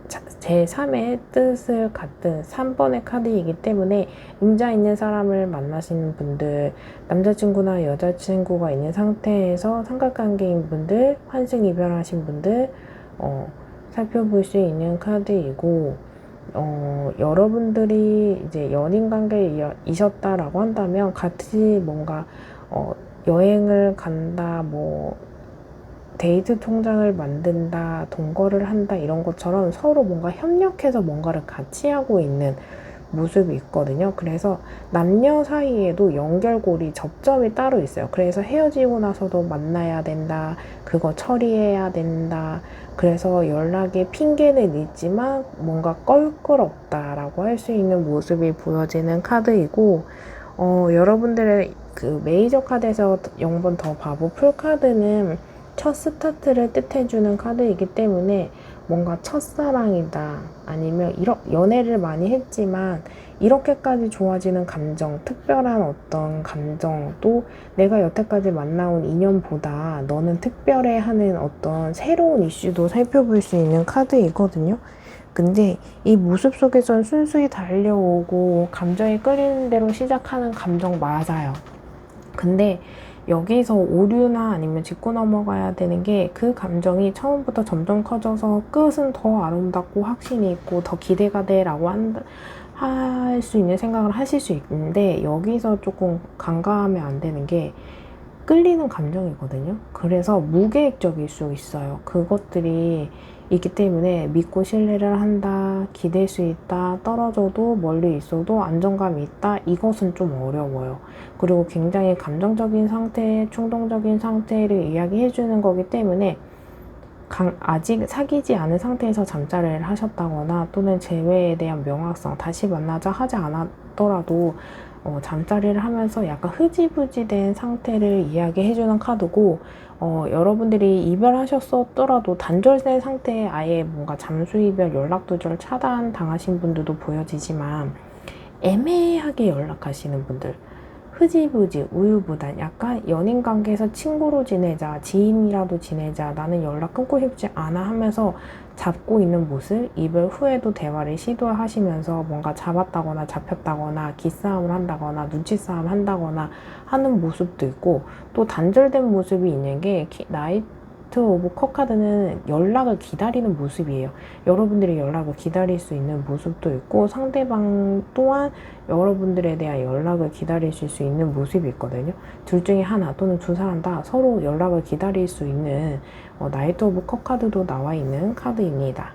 제3의 뜻을 갖는 3번의 카드이기 때문에 임자 있는 사람을 만나시는 분들, 남자친구나 여자친구가 있는 상태에서 삼각관계인 분들, 환승 이별하신 분들 살펴볼 수 있는 카드이고, 여러분들이 이제 연인 관계이셨다라고 한다면 같이 뭔가 여행을 간다, 데이트 통장을 만든다, 동거를 한다, 이런 것처럼 서로 뭔가 협력해서 뭔가를 같이 하고 있는 모습이 있거든요. 그래서 남녀 사이에도 연결고리, 접점이 따로 있어요. 그래서 헤어지고 나서도 만나야 된다, 그거 처리해야 된다, 그래서 연락에 핑계는 있지만 뭔가 껄끄럽다라고 할 수 있는 모습이 보여지는 카드이고, 여러분들의 그 메이저 카드에서 0번 더 바보 풀카드는 첫 스타트를 뜻해주는 카드이기 때문에 뭔가 첫사랑이다, 아니면 연애를 많이 했지만 이렇게까지 좋아지는 감정, 특별한 어떤 감정도 내가 여태까지 만나온 인연보다 너는 특별해 하는 어떤 새로운 이슈도 살펴볼 수 있는 카드이거든요. 근데 이 모습 속에선 순수히 달려오고 감정이 끌리는 대로 시작하는 감정 맞아요. 근데 여기서 오류나 아니면 짚고 넘어가야 되는 게, 그 감정이 처음부터 점점 커져서 끝은 더 아름답고 확신이 있고 더 기대가 돼 라고 할 수 있는 생각을 하실 수 있는데, 여기서 조금 간과하면 안 되는 게 끌리는 감정이거든요. 그래서 무계획적일 수 있어요. 그것들이 있기 때문에 믿고 신뢰를 한다, 기댈 수 있다, 떨어져도 멀리 있어도 안정감이 있다, 이것은 좀 어려워요. 그리고 굉장히 감정적인 상태, 충동적인 상태를 이야기해 주는 거기 때문에 아직 사귀지 않은 상태에서 잠자리를 하셨다거나 또는 재회에 대한 명확성, 다시 만나자 하지 않았더라도 잠자리를 하면서 약간 흐지부지된 상태를 이야기해주는 카드고, 여러분들이 이별하셨었더라도 단절된 상태에 아예 뭔가 잠수 이별, 연락 두절 차단 당하신 분들도 보여지지만, 애매하게 연락하시는 분들, 흐지부지, 우유부단, 약간 연인 관계에서 친구로 지내자, 지인이라도 지내자, 나는 연락 끊고 싶지 않아 하면서 잡고 있는 모습, 이별 후에도 대화를 시도하시면서 뭔가 잡았다거나 잡혔다거나 기싸움을 한다거나 눈치싸움 한다거나 하는 모습도 있고, 또 단절된 모습이 있는 게 나이트 오브 컵 카드는 연락을 기다리는 모습이에요. 여러분들이 연락을 기다릴 수 있는 모습도 있고, 상대방 또한 여러분들에 대한 연락을 기다리실 수 있는 모습이 있거든요. 둘 중에 하나 또는 두 사람 다 서로 연락을 기다릴 수 있는 나이트 오브 컵 카드도 나와 있는 카드입니다.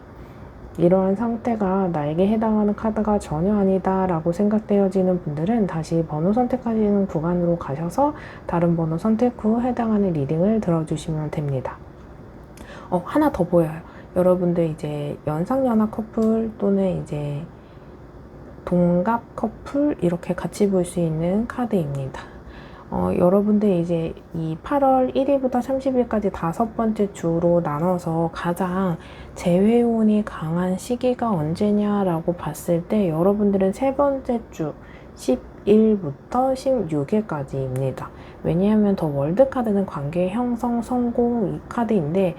이러한 상태가 나에게 해당하는 카드가 전혀 아니다 라고 생각되어지는 분들은 다시 번호 선택하시는 구간으로 가셔서 다른 번호 선택 후 해당하는 리딩을 들어주시면 됩니다. 하나 더 보여요. 여러분들 이제 연상연하 커플 또는 이제 동갑 커플 이렇게 같이 볼 수 있는 카드입니다. 여러분들 이제 이 8월 1일부터 30일까지 5번째 주로 나눠서 가장 재회운이 강한 시기가 언제냐라고 봤을 때, 여러분들은 3번째 주 10일부터 16일까지입니다. 왜냐하면 더 월드 카드는 관계 형성 성공 이 카드인데,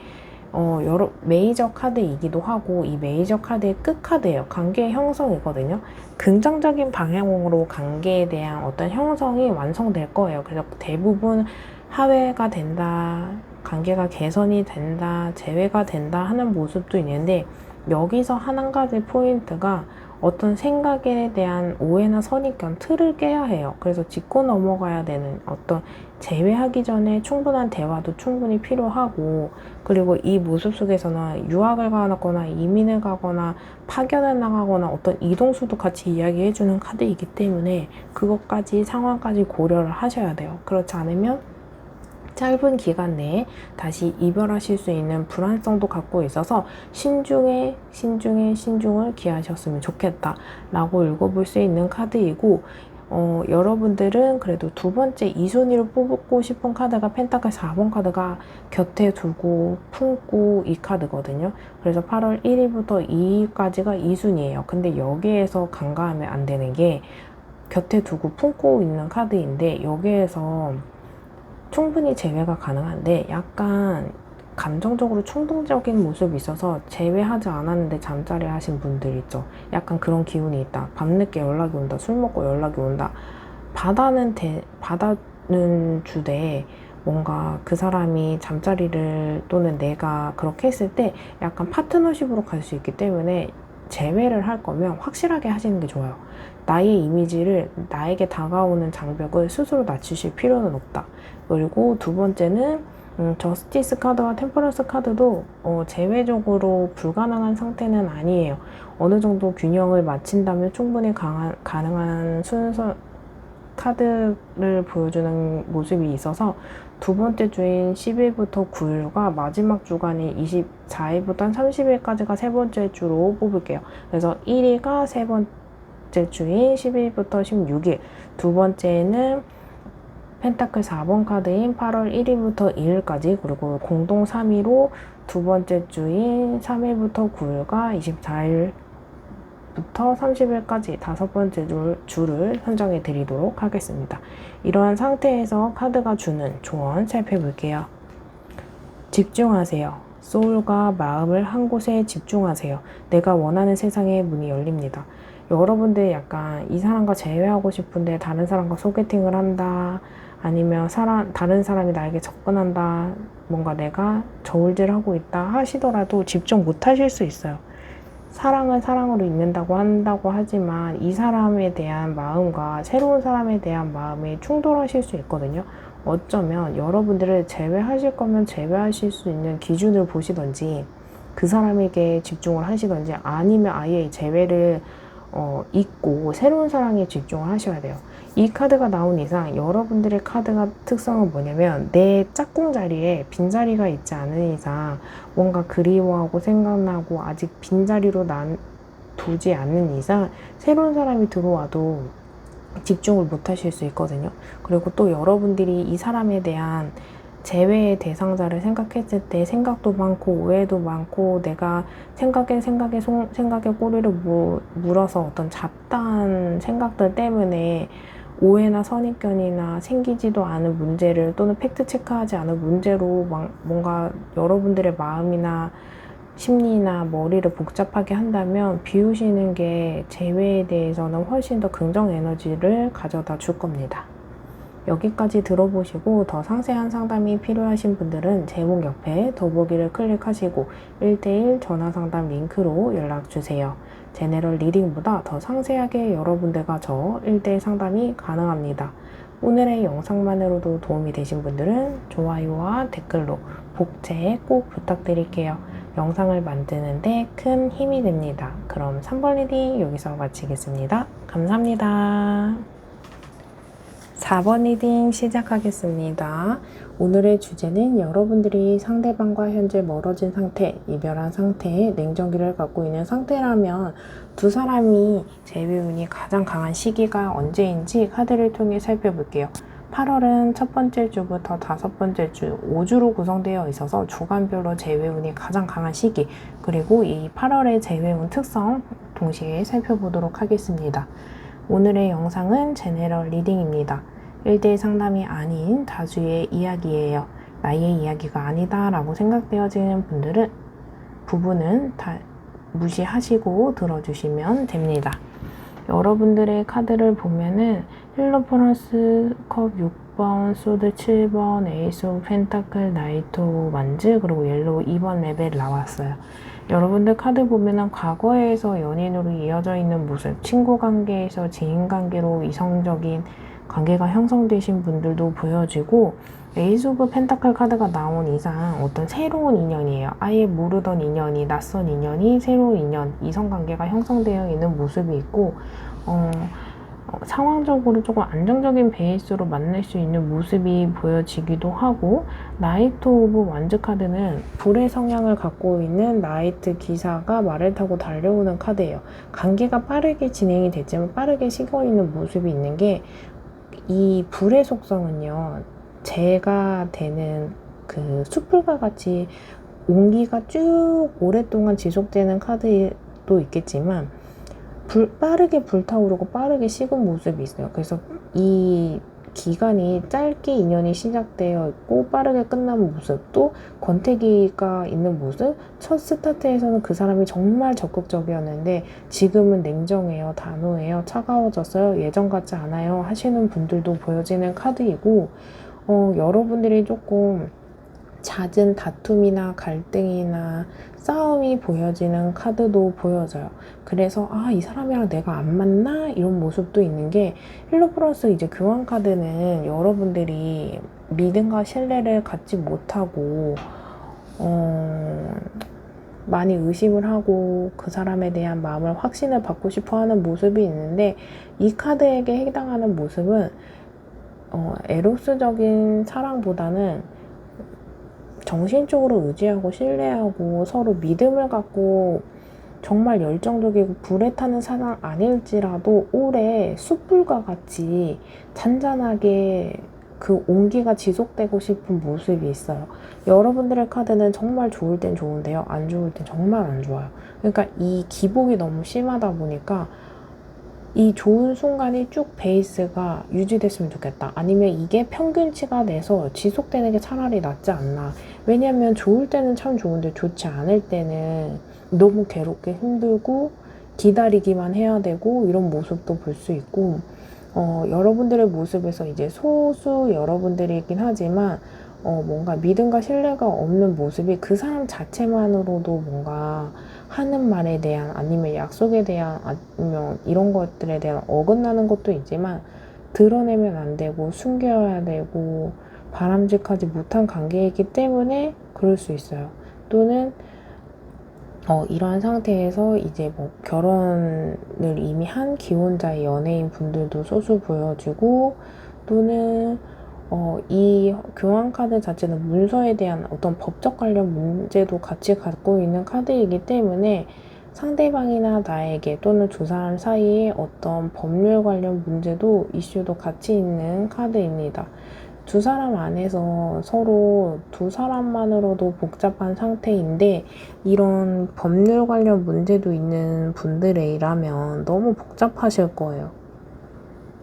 여러 메이저 카드이기도 하고 이 메이저 카드의 끝 카드예요. 관계 형성이거든요. 긍정적인 방향으로 관계에 대한 어떤 형성이 완성될 거예요. 그래서 대부분 화해가 된다, 관계가 개선이 된다, 재회가 된다 하는 모습도 있는데, 여기서 한 가지 포인트가 어떤 생각에 대한 오해나 선입견, 틀을 깨야 해요. 그래서 짚고 넘어가야 되는, 어떤 재회하기 전에 충분한 대화도 충분히 필요하고, 그리고 이 모습 속에서는 유학을 가거나 이민을 가거나 파견을 나가거나 어떤 이동수도 같이 이야기해주는 카드이기 때문에 그것까지, 상황까지 고려를 하셔야 돼요. 그렇지 않으면 짧은 기간 내에 다시 이별하실 수 있는 불안성도 갖고 있어서 신중을 기하셨으면 좋겠다 라고 읽어볼 수 있는 카드이고, 여러분들은 그래도 두 번째 2순위로 뽑고 싶은 카드가 펜타클 4번 카드가 곁에 두고 품고 이 카드거든요. 그래서 8월 1일부터 2일까지가 2순위예요. 근데 여기에서 간과하면 안 되는 게 곁에 두고 품고 있는 카드인데 여기에서 충분히 제외가 가능한데 약간 감정적으로 충동적인 모습이 있어서 제외하지 않았는데 잠자리 하신 분들 있죠. 약간 그런 기운이 있다. 밤늦게 연락이 온다. 술 먹고 연락이 온다. 받아는 주되 뭔가 그 사람이 잠자리를 또는 내가 그렇게 했을 때 약간 파트너십으로 갈 수 있기 때문에 제외를 할 거면 확실하게 하시는 게 좋아요. 나의 이미지를, 나에게 다가오는 장벽을 스스로 낮추실 필요는 없다. 그리고 두 번째는 저스티스 카드와 템퍼런스 카드도 제외적으로 불가능한 상태는 아니에요. 어느 정도 균형을 맞춘다면 충분히 가능한 순서 카드를 보여주는 모습이 있어서 두 번째 주인 10일부터 9일과 마지막 주간인 24일부터 30일까지가 세 번째 주로 뽑을게요. 그래서 1위가 세 번째 주인 10일부터 16일, 두 번째는 펜타클 4번 카드인 8월 1일부터 2일까지, 그리고 공동 3위로 두 번째 주인 3일부터 9일과 24일부터 30일까지 다섯 번째 주를 선정해 드리도록 하겠습니다. 이러한 상태에서 카드가 주는 조언 살펴볼게요. 집중하세요. 소울과 마음을 한 곳에 집중하세요. 내가 원하는 세상의 문이 열립니다. 여러분들 약간 이 사람과 재회하고 싶은데 다른 사람과 소개팅을 한다, 아니면 다른 사람이 나에게 접근한다, 뭔가 내가 저울질하고 있다 하시더라도 집중 못 하실 수 있어요. 사랑은 사랑으로 있는다고 한다고 하지만 이 사람에 대한 마음과 새로운 사람에 대한 마음이 충돌하실 수 있거든요. 어쩌면 여러분들을 제외하실 거면 제외하실 수 있는 기준을 보시던지 그 사람에게 집중을 하시던지 아니면 아예 제외를 잊고 새로운 사랑에 집중을 하셔야 돼요. 이 카드가 나온 이상 여러분들의 카드가 특성은 뭐냐면 내 짝꿍 자리에 빈자리가 있지 않은 이상 뭔가 그리워하고 생각나고 아직 빈자리로 두지 않는 이상 새로운 사람이 들어와도 집중을 못 하실 수 있거든요. 그리고 또 여러분들이 이 사람에 대한 제외의 대상자를 생각했을 때 생각도 많고 오해도 많고 내가 생각에 꼬리를 물어서 어떤 잡다한 생각들 때문에 오해나 선입견이나 생기지도 않은 문제를 또는 팩트 체크하지 않은 문제로 뭔가 여러분들의 마음이나 심리나 머리를 복잡하게 한다면 비우시는 게 제외에 대해서는 훨씬 더 긍정 에너지를 가져다 줄 겁니다. 여기까지 들어보시고 더 상세한 상담이 필요하신 분들은 제목 옆에 더보기를 클릭하시고 1대1 전화 상담 링크로 연락주세요. 제네럴 리딩보다 더 상세하게 여러분들과 저 1대1 상담이 가능합니다. 오늘의 영상만으로도 도움이 되신 분들은 좋아요와 댓글로 복제 꼭 부탁드릴게요. 영상을 만드는데 큰 힘이 됩니다. 그럼 3번 리딩 여기서 마치겠습니다. 감사합니다. 4번 리딩 시작하겠습니다. 오늘의 주제는 여러분들이 상대방과 현재 멀어진 상태, 이별한 상태에 냉정기를 갖고 있는 상태라면 두 사람이 재회운이 가장 강한 시기가 언제인지 카드를 통해 살펴볼게요. 8월은 첫 번째 주부터 다섯 번째 주 5주로 구성되어 있어서 주간별로 재회운이 가장 강한 시기, 그리고 이 8월의 재회운 특성 동시에 살펴보도록 하겠습니다. 오늘의 영상은 제네럴 리딩입니다. 1대1 상담이 아닌 다수의 이야기예요. 나의 이야기가 아니다 라고 생각되어지는 부분은 다 무시하시고 들어주시면 됩니다. 여러분들의 카드를 보면은 힐러퍼런스 컵 6번, 소드 7번, 에이스 오브 펜타클, 나이트 오브 완즈, 그리고 옐로우 2번 레벨 나왔어요. 여러분들 카드 보면은 과거에서 연인으로 이어져 있는 모습, 친구 관계에서 지인 관계로 이성적인 관계가 형성되신 분들도 보여지고, 에이스 오브 펜타클 카드가 나온 이상 어떤 새로운 인연이에요. 아예 모르던 인연이, 낯선 인연이 새로운 인연, 이성관계가 형성되어 있는 모습이 있고, 상황적으로 조금 안정적인 베이스로 만날 수 있는 모습이 보여지기도 하고, 나이트 오브 완즈 카드는 불의 성향을 갖고 있는 나이트 기사가 말을 타고 달려오는 카드예요. 관계가 빠르게 진행이 됐지만 빠르게 식어있는 모습이 있는 게, 이 불의 속성은요, 재가 되는 그 숯불과 같이 온기가 쭉 오랫동안 지속되는 카드도 있겠지만 빠르게 불타오르고 빠르게 식은 모습이 있어요. 그래서 이 기간이 짧게 인연이 시작되어 있고 빠르게 끝나는 모습도, 권태기가 있는 모습, 첫 스타트에서는 그 사람이 정말 적극적이었는데 지금은 냉정해요, 단호해요, 차가워졌어요, 예전 같지 않아요 하시는 분들도 보여지는 카드이고, 여러분들이 조금 잦은 다툼이나 갈등이나 싸움이 보여지는 카드도 보여져요. 그래서 이 사람이랑 내가 안 맞나? 이런 모습도 있는 게, 힐러 플러스 이제 교환 카드는 여러분들이 믿음과 신뢰를 갖지 못하고 많이 의심을 하고 그 사람에 대한 마음을 확신을 받고 싶어 하는 모습이 있는데, 이 카드에게 해당하는 모습은 에로스적인 사랑보다는 정신적으로 의지하고 신뢰하고 서로 믿음을 갖고 정말 열정적이고 불에 타는 사랑 아닐지라도 오래 숯불과 같이 잔잔하게 그 온기가 지속되고 싶은 모습이 있어요. 여러분들의 카드는 정말 좋을 땐 좋은데요, 안 좋을 땐 정말 안 좋아요. 그러니까 이 기복이 너무 심하다 보니까 이 좋은 순간이 쭉 베이스가 유지됐으면 좋겠다. 아니면 이게 평균치가 돼서 지속되는 게 차라리 낫지 않나. 왜냐면 좋을 때는 참 좋은데 좋지 않을 때는 너무 괴롭게 힘들고 기다리기만 해야 되고 이런 모습도 볼 수 있고, 여러분들의 모습에서 이제 소수 여러분들이긴 하지만 뭔가 믿음과 신뢰가 없는 모습이 그 사람 자체만으로도 뭔가 하는 말에 대한, 아니면 약속에 대한, 아니면 이런 것들에 대한 어긋나는 것도 있지만 드러내면 안 되고 숨겨야 되고 바람직하지 못한 관계이기 때문에 그럴 수 있어요. 또는 이러한 상태에서 이제 뭐 결혼을 이미 한 기혼자의 연예인 분들도 소수 보여지고, 또는 이 교환카드 자체는 문서에 대한 어떤 법적 관련 문제도 같이 갖고 있는 카드이기 때문에 상대방이나 나에게 또는 두 사람 사이에 어떤 법률 관련 문제도, 이슈도 같이 있는 카드입니다. 두 사람 안에서 서로 두 사람만으로도 복잡한 상태인데 이런 법률 관련 문제도 있는 분들이라면 너무 복잡하실 거예요.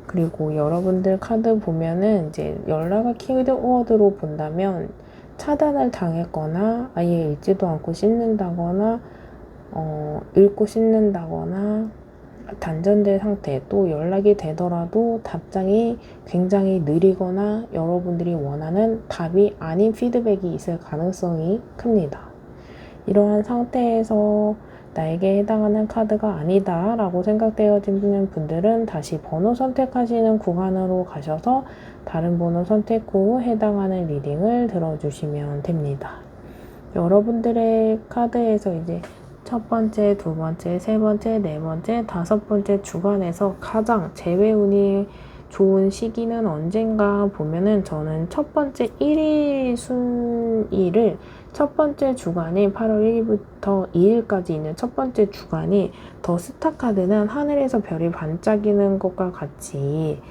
그리고 여러분들 카드 보면은 이제 연락을 키워드로 본다면 차단을 당했거나 아예 읽지도 않고 씹는다거나 읽고 씹는다거나 단전된 상태, 또 연락이 되더라도 답장이 굉장히 느리거나 여러분들이 원하는 답이 아닌 피드백이 있을 가능성이 큽니다. 이러한 상태에서 나에게 해당하는 카드가 아니다 라고 생각되어지는 분들은 다시 번호 선택하시는 구간으로 가셔서 다른 번호 선택 후 해당하는 리딩을 들어주시면 됩니다. 여러분들의 카드에서 이제 첫 번째, 두 번째, 세 번째, 네 번째, 다섯 번째 주간에서 가장 재회운이 좋은 시기는 언젠가 보면은, 저는 첫 번째 1위 순위를, 첫 번째 주간인 8월 1일부터 2일까지 있는 첫 번째 주간이, 더 스타 카드는 하늘에서 별이 반짝이는 것과 같이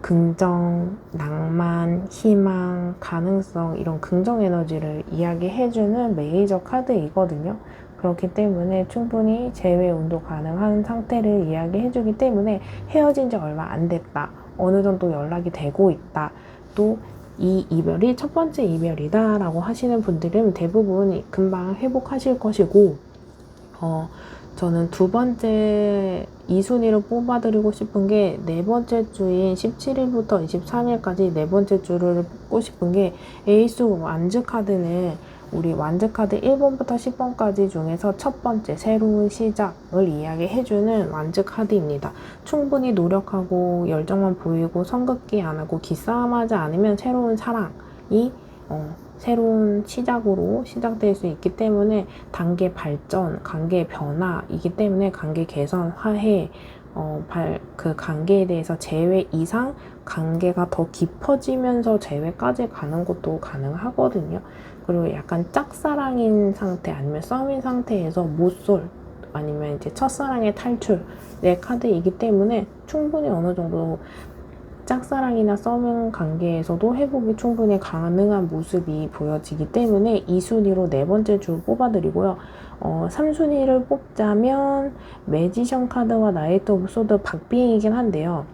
긍정, 낭만, 희망, 가능성, 이런 긍정 에너지를 이야기해주는 메이저 카드이거든요. 그렇기 때문에 충분히 재회 운도 가능한 상태를 이야기해주기 때문에, 헤어진 지 얼마 안 됐다, 어느 정도 연락이 되고 있다, 또 이 이별이 첫 번째 이별이다 라고 하시는 분들은 대부분 금방 회복하실 것이고, 저는 두 번째 2순위로 뽑아드리고 싶은 게, 네 번째 주인 17일부터 23일까지 네 번째 주를 뽑고 싶은 게, 에이스 완즈 카드는 우리 완즈 카드 1번부터 10번까지 중에서 첫 번째 새로운 시작을 이야기해주는 완즈 카드입니다. 충분히 노력하고 열정만 보이고 성급기 안 하고 기싸움하지 않으면 새로운 사랑이 새로운 시작으로 시작될 수 있기 때문에 단계 발전, 관계 변화이기 때문에 관계 개선, 화해, 그 관계에 대해서 재회 이상 관계가 더 깊어지면서 재회까지 가는 것도 가능하거든요. 그리고 약간 짝사랑인 상태 아니면 썸인 상태에서 못쏠 아니면 이제 첫사랑의 탈출 내 카드이기 때문에 충분히 어느 정도 짝사랑이나 썸인 관계에서도 회복이 충분히 가능한 모습이 보여지기 때문에 2순위로 네 번째 줄 뽑아드리고요. 3순위를 뽑자면 매지션 카드와 나이트 오브 소드 박빙이긴 한데요.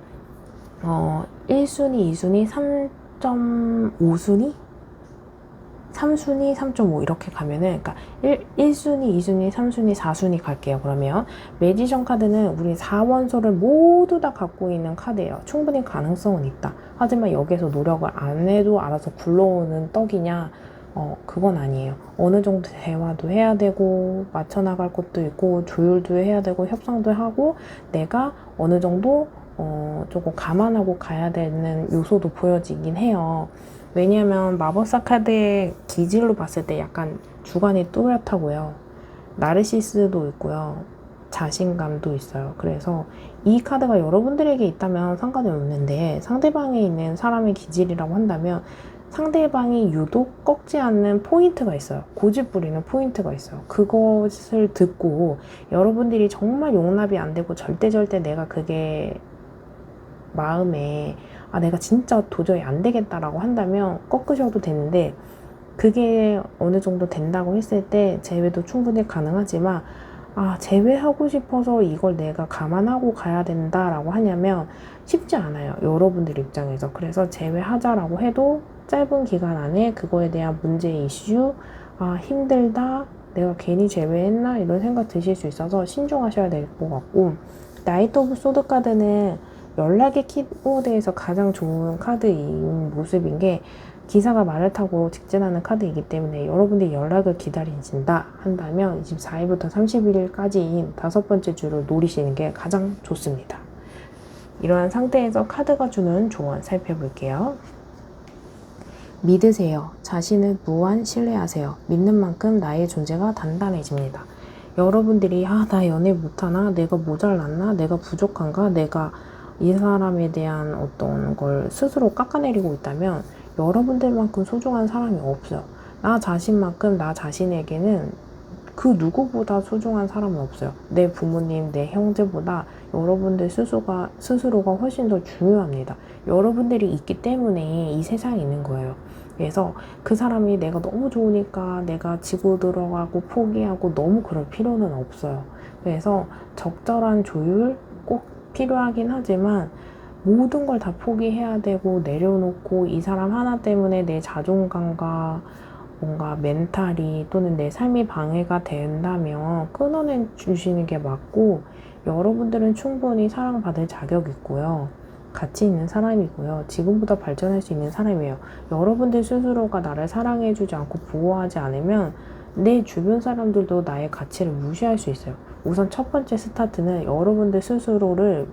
1순위, 2순위, 3.5순위? 3순위, 3.5 이렇게 가면은 그러니까 1순위, 2순위, 3순위, 4순위 갈게요. 그러면 매지션 카드는 우리 4원소를 모두 다 갖고 있는 카드예요. 충분히 가능성은 있다. 하지만 여기서 노력을 안 해도 알아서 굴러오는 떡이냐? 그건 아니에요. 어느 정도 대화도 해야 되고 맞춰 나갈 것도 있고 조율도 해야 되고 협상도 하고 내가 어느 정도 조금 감안하고 가야 되는 요소도 보여지긴 해요. 왜냐하면 마법사 카드의 기질로 봤을 때 약간 주관이 뚜렷하고요. 나르시스도 있고요. 자신감도 있어요. 그래서 이 카드가 여러분들에게 있다면 상관이 없는데 상대방에 있는 사람의 기질이라고 한다면 상대방이 유독 꺾지 않는 포인트가 있어요. 고집 부리는 포인트가 있어요. 그것을 듣고 여러분들이 정말 용납이 안 되고 절대 내가 그게 마음에 내가 진짜 도저히 안 되겠다라고 한다면 꺾으셔도 되는데 그게 어느 정도 된다고 했을 때 재회도 충분히 가능하지만 재회하고 싶어서 이걸 내가 감안하고 가야 된다라고 하냐면 쉽지 않아요. 여러분들 입장에서. 그래서 재회하자라고 해도 짧은 기간 안에 그거에 대한 문제 이슈, 힘들다, 내가 괜히 재회했나 이런 생각 드실 수 있어서 신중하셔야 될 것 같고 나이트 오브 소드 카드는 연락의 키워드에서 가장 좋은 카드인 모습인 게 기사가 말을 타고 직진하는 카드이기 때문에 여러분들이 연락을 기다리신다 한다면 24일부터 31일까지인 5번째 줄을 노리시는 게 가장 좋습니다. 이러한 상태에서 카드가 주는 조언 살펴볼게요. 믿으세요. 자신을 무한 신뢰하세요. 믿는 만큼 나의 존재가 단단해집니다. 여러분들이 나 연애 못하나? 내가 모자랐나? 내가 부족한가? 내가 이 사람에 대한 어떤 걸 스스로 깎아내리고 있다면 여러분들만큼 소중한 사람이 없어요. 나 자신만큼 나 자신에게는 그 누구보다 소중한 사람은 없어요. 내 부모님, 내 형제보다 여러분들 스스로가 훨씬 더 중요합니다. 여러분들이 있기 때문에 이 세상에 있는 거예요. 그래서 그 사람이 내가 너무 좋으니까 내가 지고 들어가고 포기하고 너무 그럴 필요는 없어요. 그래서 적절한 조율 꼭 필요하긴 하지만 모든 걸 다 포기해야 되고 내려놓고 이 사람 하나 때문에 내 자존감과 뭔가 멘탈이 또는 내 삶이 방해가 된다면 끊어내 주시는 게 맞고 여러분들은 충분히 사랑받을 자격이 있고요. 가치 있는 사람이고요. 지금보다 발전할 수 있는 사람이에요. 여러분들 스스로가 나를 사랑해주지 않고 보호하지 않으면 내 주변 사람들도 나의 가치를 무시할 수 있어요. 우선 첫 번째 스타트는 여러분들 스스로를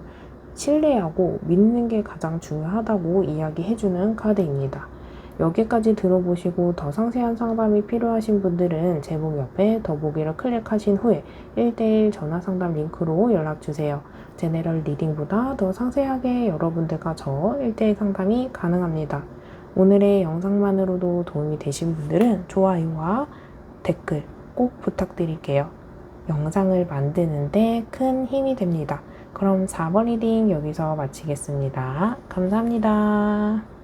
신뢰하고 믿는 게 가장 중요하다고 이야기해주는 카드입니다. 여기까지 들어보시고 더 상세한 상담이 필요하신 분들은 제목 옆에 더보기를 클릭하신 후에 1대1 전화 상담 링크로 연락주세요. 제네럴 리딩보다 더 상세하게 여러분들과 저 1대1 상담이 가능합니다. 오늘의 영상만으로도 도움이 되신 분들은 좋아요와 댓글 꼭 부탁드릴게요. 영상을 만드는데 큰 힘이 됩니다. 그럼 4번 리딩 여기서 마치겠습니다. 감사합니다.